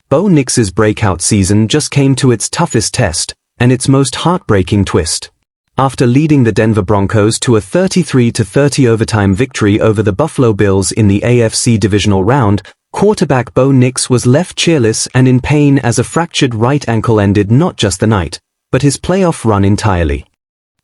Bo Nix's breakout season just came to its toughest test, and its most heartbreaking twist. After leading the Denver Broncos to a 33-30 overtime victory over the Buffalo Bills in the AFC divisional round, quarterback Bo Nix was left cheerless and in pain as a fractured right ankle ended not just the night, but his playoff run entirely.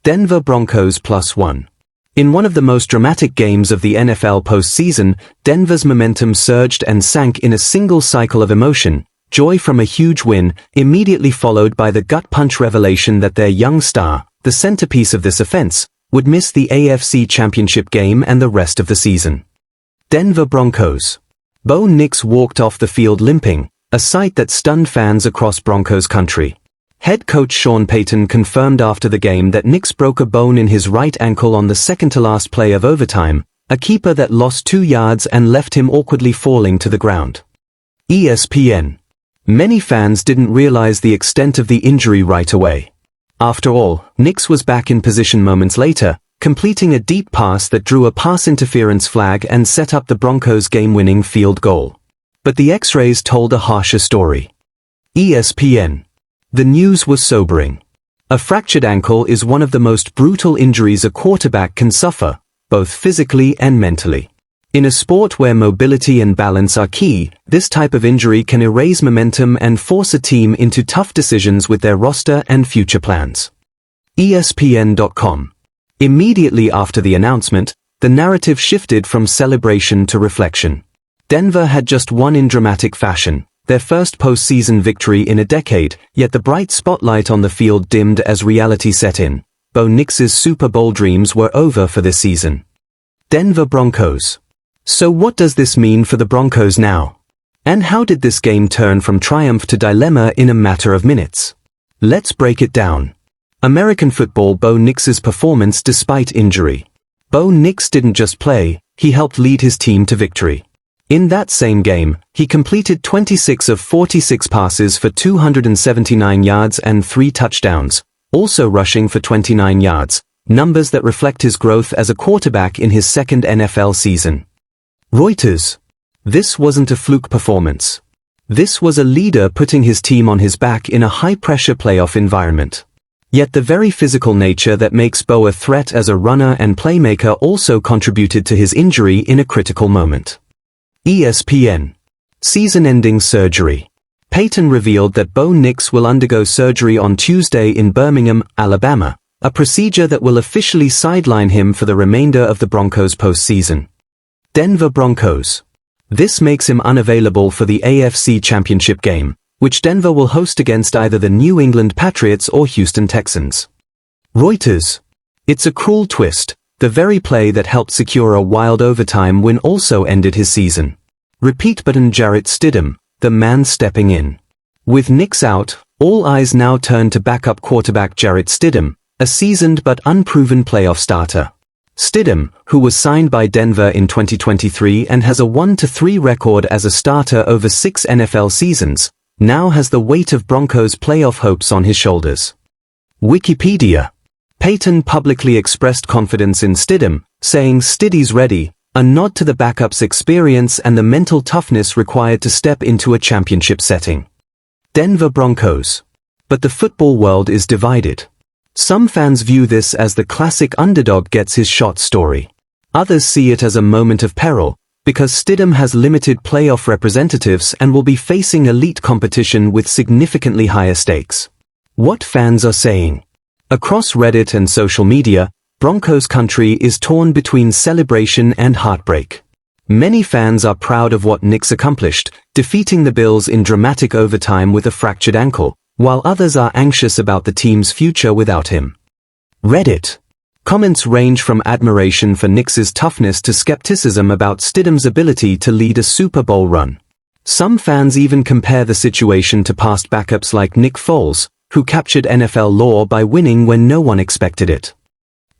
Denver Broncos +1. In one of the most dramatic games of the NFL postseason, Denver's momentum surged and sank in a single cycle of emotion, joy from a huge win, immediately followed by the gut-punch revelation that their young star, the centerpiece of this offense, would miss the AFC Championship Game and the rest of the season. Denver Broncos. Bo Nix walked off the field limping, a sight that stunned fans across Broncos country. Head coach Sean Payton confirmed after the game that Nix broke a bone in his right ankle on the second-to-last play of overtime, a keeper that lost 2 yards and left him awkwardly falling to the ground. ESPN. Many fans didn't realize the extent of the injury right away. After all, Nix was back in position moments later, completing a deep pass that drew a pass interference flag and set up the Broncos' game-winning field goal. But the X-rays told a harsher story. ESPN. The news was sobering. A fractured ankle is one of the most brutal injuries a quarterback can suffer, both physically and mentally. In a sport where mobility and balance are key, this type of injury can erase momentum and force a team into tough decisions with their roster and future plans. ESPN.com. Immediately after the announcement, the narrative shifted from celebration to reflection. Denver had just won in dramatic fashion, their first postseason victory in a decade, yet the bright spotlight on the field dimmed as reality set in. Bo Nix's Super Bowl dreams were over for this season. Denver Broncos. So what does this mean for the Broncos now? And how did this game turn from triumph to dilemma in a matter of minutes? Let's break it down. American football. Bo Nix's performance despite injury. Bo Nix didn't just play, he helped lead his team to victory. In that same game, he completed 26 of 46 passes for 279 yards and 3 touchdowns, also rushing for 29 yards, numbers that reflect his growth as a quarterback in his second NFL season. Reuters. This wasn't a fluke performance. This was a leader putting his team on his back in a high-pressure playoff environment. Yet the very physical nature that makes Bo a threat as a runner and playmaker also contributed to his injury in a critical moment. ESPN. Season-ending surgery. Payton revealed that Bo Nix will undergo surgery on Tuesday in Birmingham, Alabama, a procedure that will officially sideline him for the remainder of the Broncos' postseason. Denver Broncos. This makes him unavailable for the AFC Championship Game, which Denver will host against either the New England Patriots or Houston Texans. Reuters. It's a cruel twist. The very play that helped secure a wild overtime win also ended his season. Repeat button Jarrett Stidham, the man stepping in. With Nix out, all eyes now turn to backup quarterback Jarrett Stidham, a seasoned but unproven playoff starter. Stidham, who was signed by Denver in 2023 and has a 1-3 record as a starter over 6 NFL seasons, now has the weight of Broncos' playoff hopes on his shoulders. Wikipedia. Payton publicly expressed confidence in Stidham, saying Stiddy's ready, a nod to the backup's experience and the mental toughness required to step into a championship setting. Denver Broncos. But the football world is divided. Some fans view this as the classic underdog gets his shot story. Others see it as a moment of peril, because Stidham has limited playoff representatives and will be facing elite competition with significantly higher stakes. What fans are saying? Across Reddit and social media, Broncos country is torn between celebration and heartbreak. Many fans are proud of what Nix accomplished, defeating the Bills in dramatic overtime with a fractured ankle, while others are anxious about the team's future without him. Reddit. Comments range from admiration for Nix's toughness to skepticism about Stidham's ability to lead a Super Bowl run. Some fans even compare the situation to past backups like Nick Foles, who captured NFL lore by winning when no one expected it.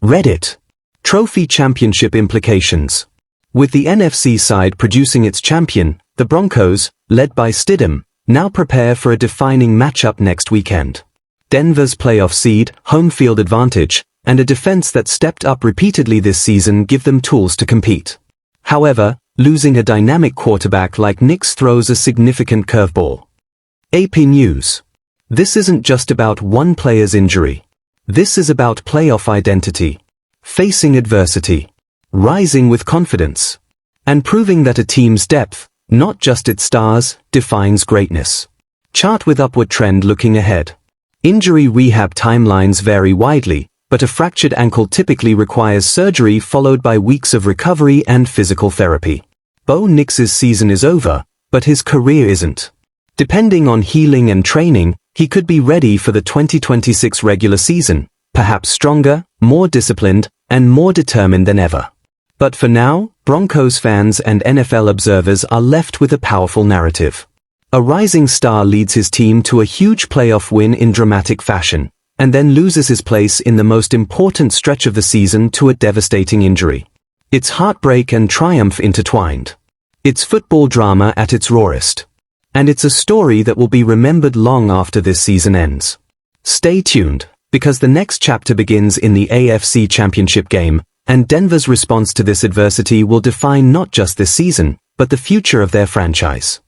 Reddit. Trophy championship implications. With the NFC side producing its champion, the Broncos, led by Stidham, now prepare for a defining matchup next weekend. Denver's playoff seed, home field advantage, and a defense that stepped up repeatedly this season give them tools to compete. However, losing a dynamic quarterback like Nix throws a significant curveball. AP News. This isn't just about one player's injury. This is about playoff identity, facing adversity, rising with confidence, and proving that a team's depth, not just its stars, defines greatness. Chart with upward trend looking ahead. Injury rehab timelines vary widely, but a fractured ankle typically requires surgery followed by weeks of recovery and physical therapy. Bo Nix's season is over, but his career isn't. Depending on healing and training, he could be ready for the 2026 regular season, perhaps stronger, more disciplined, and more determined than ever. But for now, Broncos fans and NFL observers are left with a powerful narrative. A rising star leads his team to a huge playoff win in dramatic fashion, and then loses his place in the most important stretch of the season to a devastating injury. It's heartbreak and triumph intertwined. It's football drama at its rawest. And it's a story that will be remembered long after this season ends. Stay tuned, because the next chapter begins in the AFC Championship Game, and Denver's response to this adversity will define not just this season, but the future of their franchise.